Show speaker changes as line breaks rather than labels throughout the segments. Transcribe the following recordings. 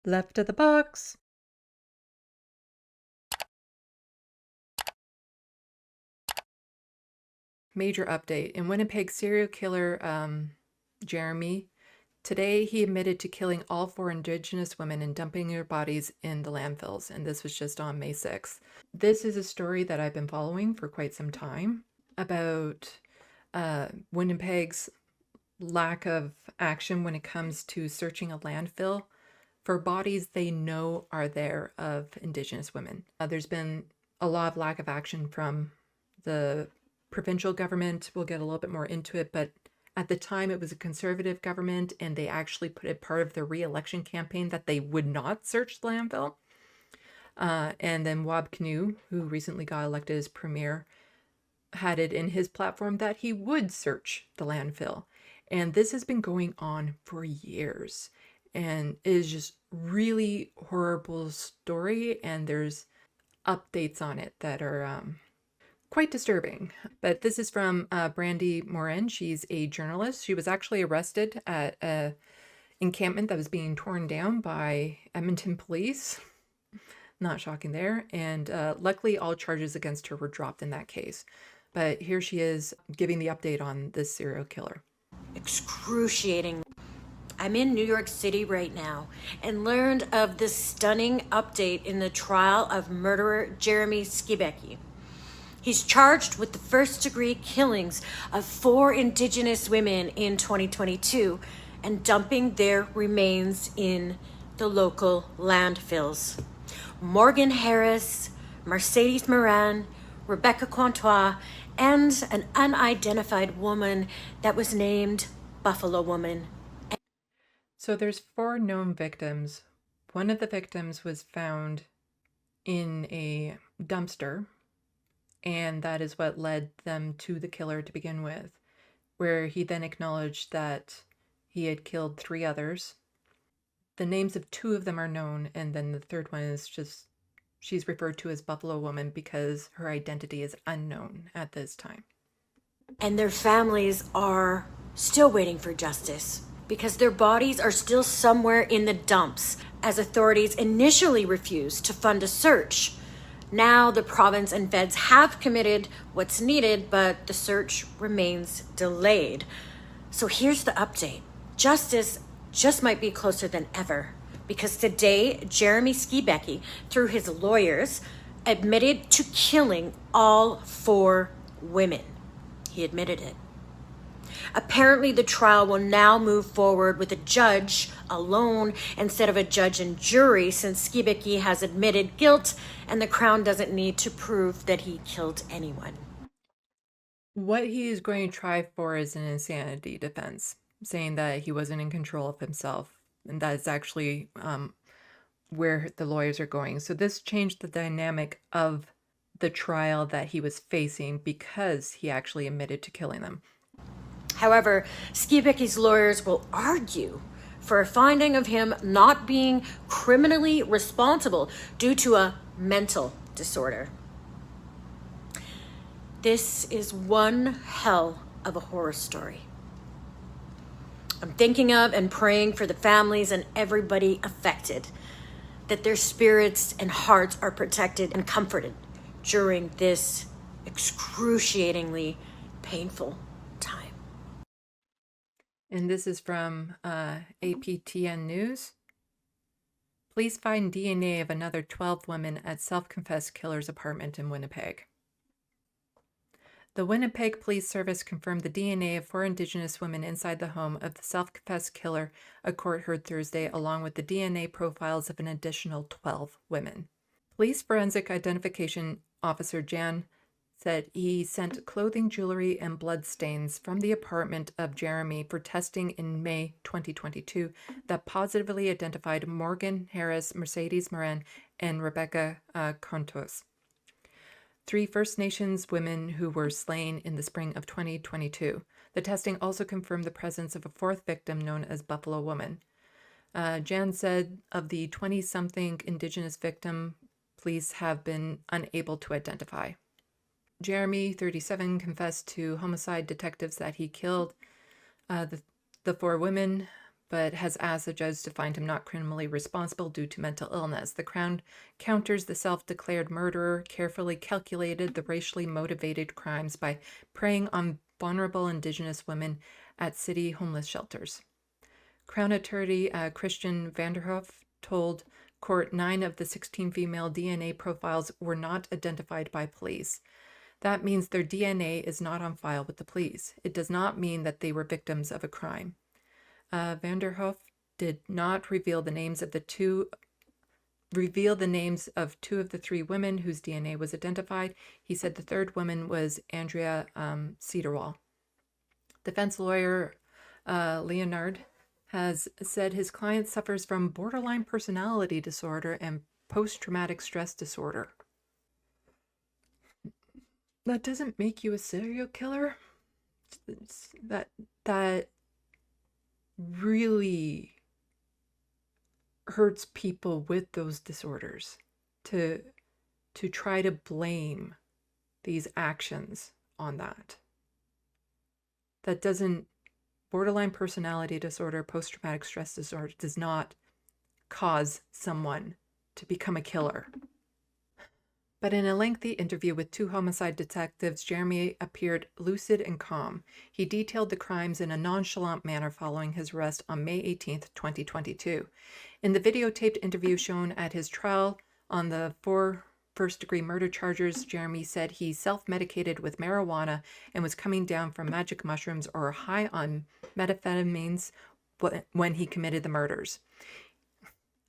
Left of the box. Major update. In Winnipeg, serial killer Jeremy, today he admitted to killing all 4 Indigenous women and dumping their bodies in the landfills, and this was just on May 6th. This is a story that I've been following for quite some time about Winnipeg's lack of action when it comes to searching a landfill for bodies they know are there of Indigenous women. There's been a lot of lack of action from the provincial government. We'll get a little bit more into it, but at the time it was a conservative government, and they actually put it part of their re-election campaign that they would not search the landfill. And then Wab Kinew, who recently got elected as premier, had it in his platform that he would search the landfill. And this has been going on for years, and it is just really horrible story, and there's updates on it that are quite disturbing. But this is from Brandy Morin. She's a journalist. She was actually arrested at a encampment that was being torn down by Edmonton police. Not shocking there. And luckily all charges against her were dropped in that case. But here she is giving the update on this serial killer.
Excruciating. I'm in New York City right now and learned of this stunning update in the trial of murderer Jeremy Skibecki. He's charged with the first-degree killings of 4 Indigenous women in 2022 and dumping their remains in the local landfills. Morgan Harris, Mercedes Moran, Rebecca Contois, and an unidentified woman that was named Buffalo Woman.
So there's 4 known victims. One of the victims was found in a dumpster, and that is what led them to the killer to begin with, where he then acknowledged that he had killed 3 others. The names of 2 of them are known, and then the third one is just, she's referred to as Buffalo Woman because her identity is unknown at this time.
And their families are still waiting for justice because their bodies are still somewhere in the dumps, as authorities initially refused to fund a search. Now the province and feds have committed what's needed, but the search remains delayed. So here's the update. Justice just might be closer than ever, because today Jeremy Skibecki, through his lawyers, admitted to killing all 4 women. He admitted it. Apparently, the trial will now move forward with a judge alone instead of a judge and jury, since Skibecki has admitted guilt and the Crown doesn't need to prove that he killed anyone.
What he is going to try for is an insanity defense, saying that he wasn't in control of himself, and that is actually where the lawyers are going. So this changed the dynamic of the trial that he was facing because he actually admitted to killing them.
However, Skibecki's lawyers will argue for a finding of him not being criminally responsible due to a mental disorder. This is one hell of a horror story. I'm thinking of and praying for the families and everybody affected, that their spirits and hearts are protected and comforted during this excruciatingly painful time.
And this is from APTN News. Police find DNA of another 12 women at self-confessed killer's apartment in Winnipeg. The Winnipeg Police Service confirmed the DNA of 4 Indigenous women inside the home of the self-confessed killer, a court heard Thursday, along with the DNA profiles of an additional 12 women. Police forensic identification officer Jan said he sent clothing, jewelry, and blood stains from the apartment of Jeremy for testing in May 2022 that positively identified Morgan Harris, Mercedes Moran, and Rebecca Contos, 3 First Nations women who were slain in the spring of 2022. The testing also confirmed the presence of a 4th victim known as Buffalo Woman. Jan said of the 20-something Indigenous victim, police have been unable to identify. Jeremy, 37, confessed to homicide detectives that he killed the 4 women. but has asked the judge to find him not criminally responsible due to mental illness. The Crown counters the self-declared murderer carefully calculated the racially motivated crimes by preying on vulnerable Indigenous women at city homeless shelters. Crown attorney Christian Vanderhoef told court 9 of the 16 female DNA profiles were not identified by police. That means their DNA is not on file with the police. It does not mean that they were victims of a crime. Vanderhoef did not reveal the names of two of the 3 women whose DNA was identified. He said the third woman was Andrea Cedarwall. Defense lawyer Leonard has said his client suffers from borderline personality disorder and post-traumatic stress disorder. That doesn't make you a serial killer. That really hurts people with those disorders to try to blame these actions on that. That doesn't, borderline personality disorder, post-traumatic stress disorder does not cause someone to become a killer. But in a lengthy interview with 2 homicide detectives, Jeremy appeared lucid and calm. He detailed the crimes in a nonchalant manner following his arrest on May 18, 2022. In the videotaped interview shown at his trial on the 4 first-degree murder charges, Jeremy said he self-medicated with marijuana and was coming down from magic mushrooms or high on methamphetamines when he committed the murders.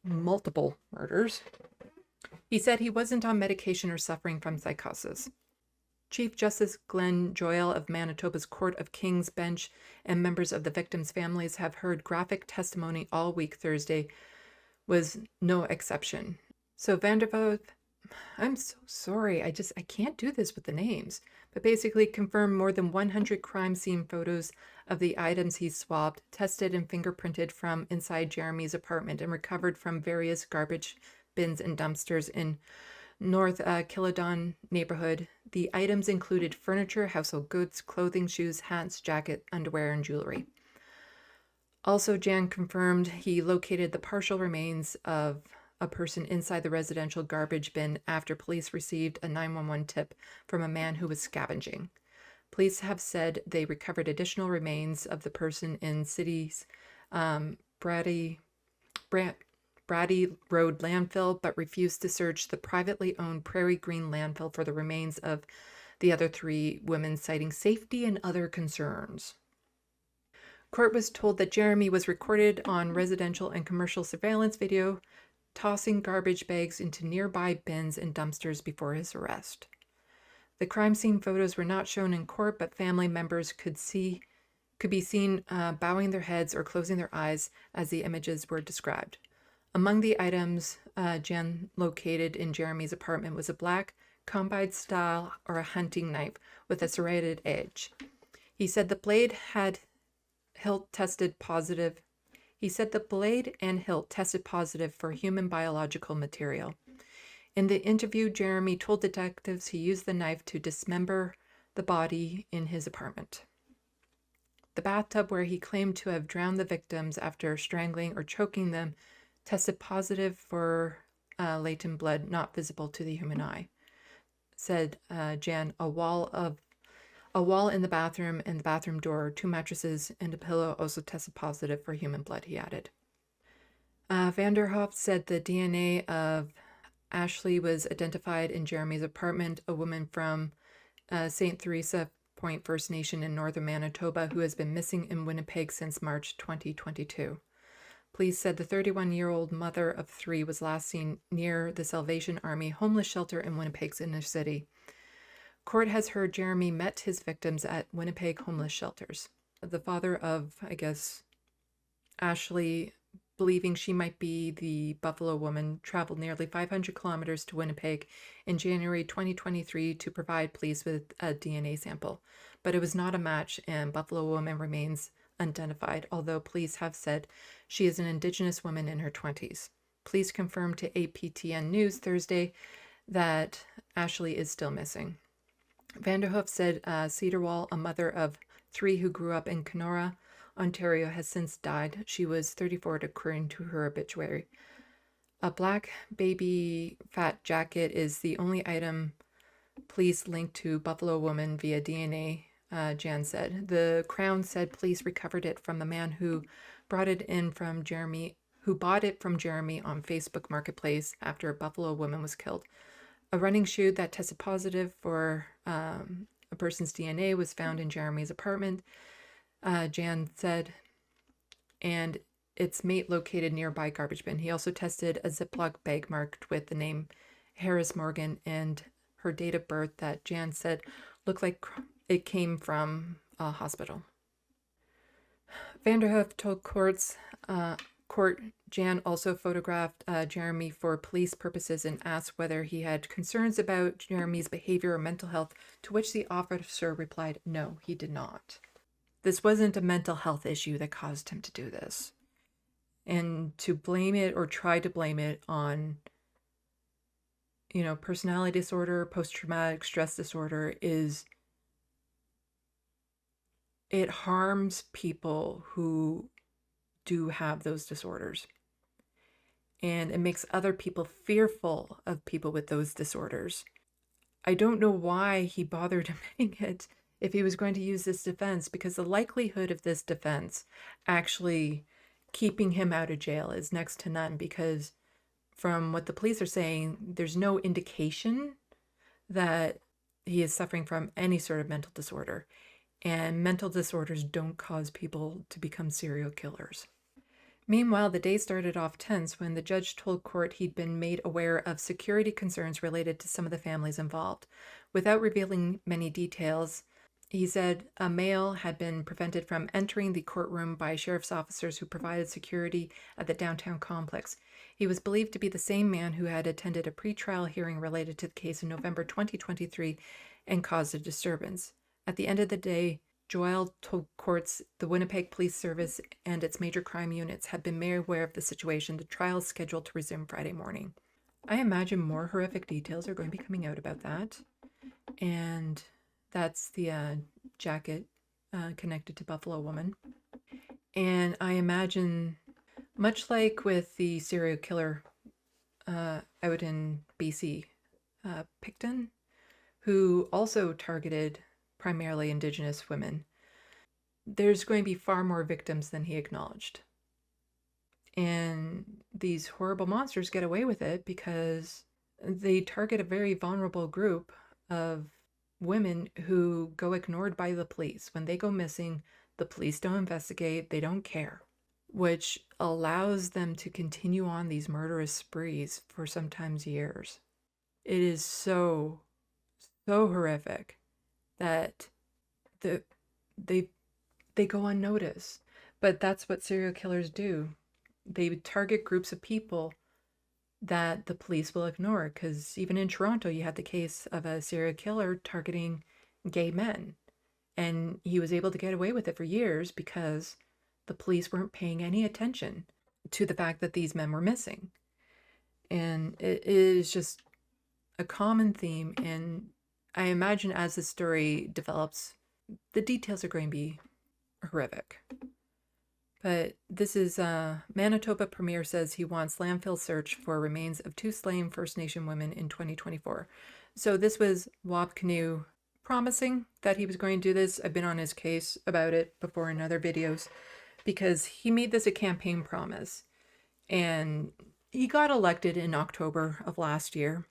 Multiple murders. He said he wasn't on medication or suffering from psychosis. Chief Justice Glenn Joyal of Manitoba's Court of King's Bench and members of the victims' families have heard graphic testimony all week. Thursday was no exception. So Vandervoort, I'm so sorry, I can't do this with the names, but basically confirmed more than 100 crime scene photos of the items he swabbed, tested and fingerprinted from inside Jeremy's apartment and recovered from various garbage bins and dumpsters in North Killadon neighborhood. The items included furniture, household goods, clothing, shoes, hats, jacket, underwear, and jewelry. Also, Jan confirmed he located the partial remains of a person inside the residential garbage bin after police received a 911 tip from a man who was scavenging. Police have said they recovered additional remains of the person in city's Brady Road landfill, but refused to search the privately owned Prairie Green landfill for the remains of the other 3 women, citing safety and other concerns. Court was told that Jeremy was recorded on residential and commercial surveillance video tossing garbage bags into nearby bins and dumpsters before his arrest. The crime scene photos were not shown in court, but family members could be seen bowing their heads or closing their eyes as the images were described. Among the items Jan located in Jeremy's apartment was a black combine style or a hunting knife with a serrated edge. He said the blade and hilt tested positive for human biological material. In the interview, Jeremy told detectives he used the knife to dismember the body in his apartment. The bathtub where he claimed to have drowned the victims after strangling or choking them tested positive for latent blood not visible to the human eye. Said Jan, a wall in the bathroom and the bathroom door, 2 mattresses, and a pillow also tested positive for human blood, he added. Vanderhoef said the DNA of Ashley was identified in Jeremy's apartment, a woman from St. Theresa Point First Nation in northern Manitoba who has been missing in Winnipeg since March 2022. Police said the 31-year-old mother of 3 was last seen near the Salvation Army homeless shelter in Winnipeg's inner city. Court has heard Jeremy met his victims at Winnipeg homeless shelters. The father of, Ashley, believing she might be the Buffalo woman, traveled nearly 500 kilometers to Winnipeg in January 2023 to provide police with a DNA sample. But it was not a match, and Buffalo woman remains unidentified, although police have said she is an Indigenous woman in her 20s. Police confirmed to APTN News Thursday that Ashley is still missing. Vanderhoef said Cedarwall, a mother of 3 who grew up in Kenora, Ontario, has since died. She was 34, according to her obituary. A black baby fat jacket is the only item police linked to Buffalo woman via DNA, Jan said. The Crown said police recovered it from the man who bought it from Jeremy on Facebook Marketplace after a Buffalo woman was killed. A running shoe that tested positive for a person's DNA was found in Jeremy's apartment, Jan said, and its mate located nearby garbage bin. He also tested a Ziploc bag marked with the name Harris Morgan and her date of birth that Jan said looked like it came from a hospital. Vanderhoof told court Jan also photographed Jeremy for police purposes and asked whether he had concerns about Jeremy's behavior or mental health, to which the officer replied, no, he did not. This wasn't a mental health issue that caused him to do this. And to blame it or try to blame it on, personality disorder, post-traumatic stress disorder it harms people who do have those disorders. And it makes other people fearful of people with those disorders. I don't know why he bothered admitting it if he was going to use this defense, because the likelihood of this defense actually keeping him out of jail is next to none, because from what the police are saying, there's no indication that he is suffering from any sort of mental disorder. And mental disorders don't cause people to become serial killers. Meanwhile, the day started off tense when the judge told court he'd been made aware of security concerns related to some of the families involved. Without revealing many details, he said a male had been prevented from entering the courtroom by sheriff's officers who provided security at the downtown complex. He was believed to be the same man who had attended a pretrial hearing related to the case in November 2023 and caused a disturbance. At the end of the day, Joel told courts the Winnipeg Police Service and its major crime units had been made aware of the situation. The trial is scheduled to resume Friday morning. I imagine more horrific details are going to be coming out about that. And that's the jacket connected to Buffalo Woman. And I imagine, much like with the serial killer out in BC, Picton, who also targeted primarily Indigenous women, there's going to be far more victims than he acknowledged. And these horrible monsters get away with it because they target a very vulnerable group of women who go ignored by the police. When they go missing, the police don't investigate, they don't care, which allows them to continue on these murderous sprees for sometimes years. It is so horrific that they go unnoticed. But that's what serial killers do. They target groups of people that the police will ignore, because even in Toronto, you had the case of a serial killer targeting gay men. And he was able to get away with it for years because the police weren't paying any attention to the fact that these men were missing. And it is just a common theme. And I imagine as the story develops, the details are going to be horrific. But this is Manitoba Premier says he wants landfill search for remains of 2 slain First Nation women in 2024. So this was Wab Kinew promising that he was going to do this. I've been on his case about it before in other videos because he made this a campaign promise. And he got elected in October of last year.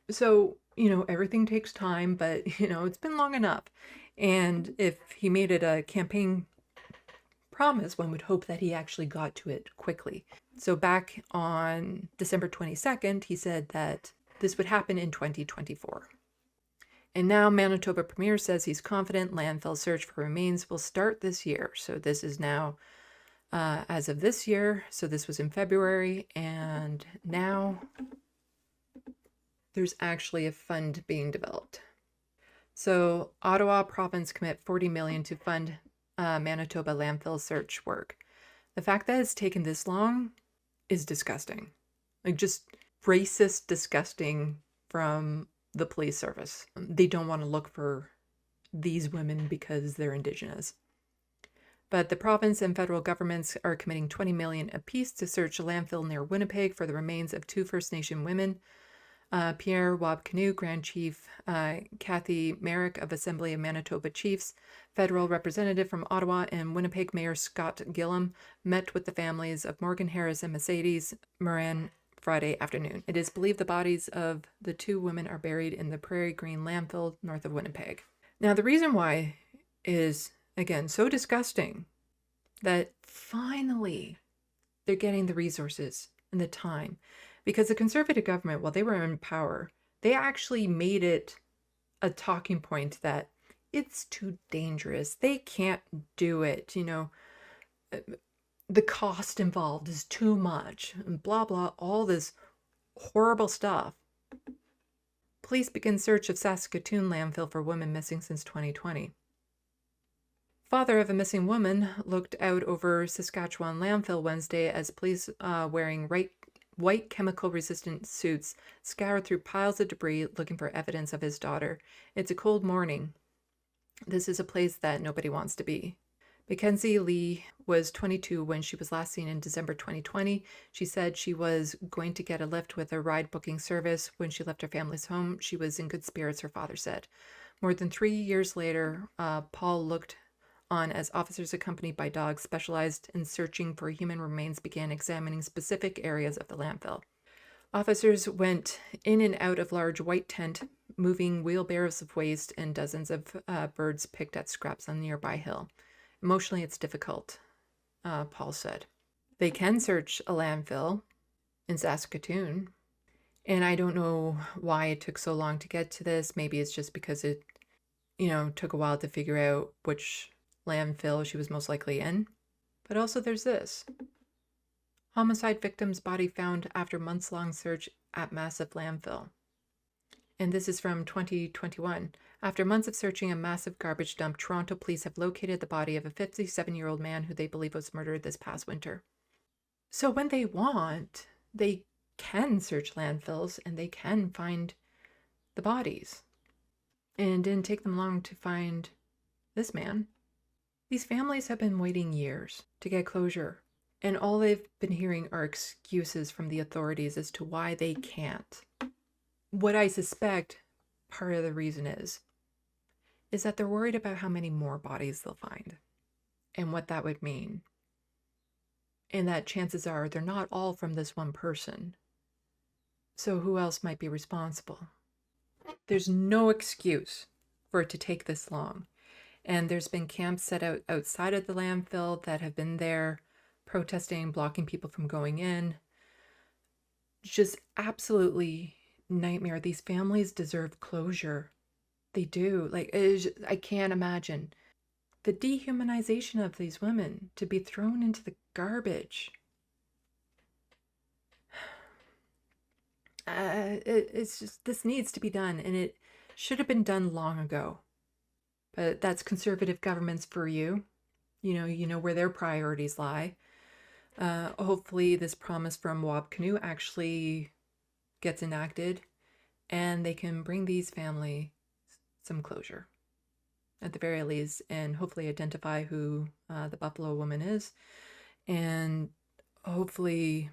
So, everything takes time, but, it's been long enough. And if he made it a campaign promise, one would hope that he actually got to it quickly. So back on December 22nd, he said that this would happen in 2024. And now Manitoba Premier says he's confident landfill search for remains will start this year. So this is now as of this year. So this was in February, and now there's actually a fund being developed. So Ottawa province commit $40 million to fund Manitoba landfill search work. The fact that it's taken this long is disgusting. Just racist, disgusting from the police service. They don't want to look for these women because they're Indigenous. But the province and federal governments are committing $20 million apiece to search a landfill near Winnipeg for the remains of 2 First Nation women. Pierre Wabcanoe, Grand Chief Kathy Merrick of Assembly of Manitoba Chiefs, federal representative from Ottawa, and Winnipeg Mayor Scott Gillam met with the families of Morgan Harris and Mercedes Moran Friday afternoon. It is believed the bodies of the 2 women are buried in the Prairie Green landfill north of Winnipeg. Now, the reason why is, again, so disgusting that finally they're getting the resources and the time. Because the Conservative government, while they were in power, they actually made it a talking point that it's too dangerous. They can't do it. The cost involved is too much, and blah, blah, all this horrible stuff. Police begin search of Saskatoon landfill for women missing since 2020. Father of a missing woman looked out over Saskatchewan landfill Wednesday as police wearing white chemical-resistant suits scoured through piles of debris looking for evidence of his daughter. It's a cold morning. This is a place that nobody wants to be. Mackenzie Lee was 22 when she was last seen in December 2020. She said she was going to get a lift with a ride booking service. When she left her family's home, she was in good spirits, her father said. More than 3 years later, Paul looked on as officers accompanied by dogs specialized in searching for human remains began examining specific areas of the landfill. Officers went in and out of large white tent, moving wheelbarrows of waste, and dozens of birds picked at scraps on a nearby hill. Emotionally, it's difficult, Paul said. They can search a landfill in Saskatoon, and I don't know why it took so long to get to this. Maybe it's just because it, took a while to figure out which landfill she was most likely in. But also there's this. Homicide victim's body found after months-long search at massive landfill. And this is from 2021. After months of searching a massive garbage dump, Toronto police have located the body of a 57-year-old man who they believe was murdered this past winter. So when they want, they can search landfills and they can find the bodies. And it didn't take them long to find this man. These families have been waiting years to get closure, and all they've been hearing are excuses from the authorities as to why they can't. What I suspect part of the reason is that they're worried about how many more bodies they'll find and what that would mean. And that chances are they're not all from this one person. So who else might be responsible? There's no excuse for it to take this long. And there's been camps set out outside of the landfill that have been there protesting, blocking people from going in. Just absolutely nightmare. These families deserve closure. They do. I can't imagine the dehumanization of these women to be thrown into the garbage. It's just, this needs to be done, and it should have been done long ago. But that's conservative governments for you. You know where their priorities lie. Hopefully this promise from Wabcanoe actually gets enacted and they can bring these families some closure at the very least, and hopefully identify who the Buffalo woman is, and hopefully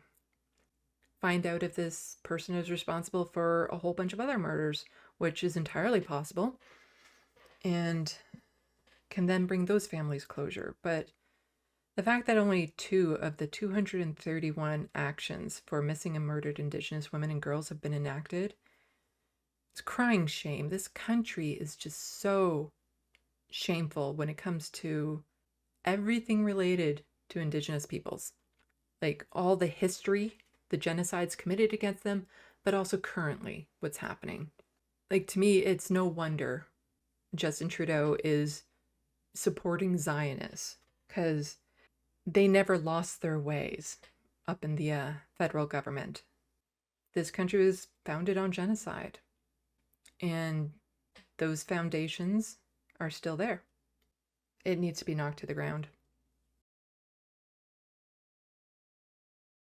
find out if this person is responsible for a whole bunch of other murders, which is entirely possible, and can then bring those families closure. But the fact that only 2 of the 231 actions for missing and murdered Indigenous women and girls have been enacted, it's crying shame. This country is just so shameful when it comes to everything related to Indigenous peoples. Like all the history, the genocides committed against them, but also currently what's happening. Like, to me, it's no wonder Justin Trudeau is supporting Zionists, because they never lost their ways up in the federal government. This country was founded on genocide, and those foundations are still there. It needs to be knocked to the ground.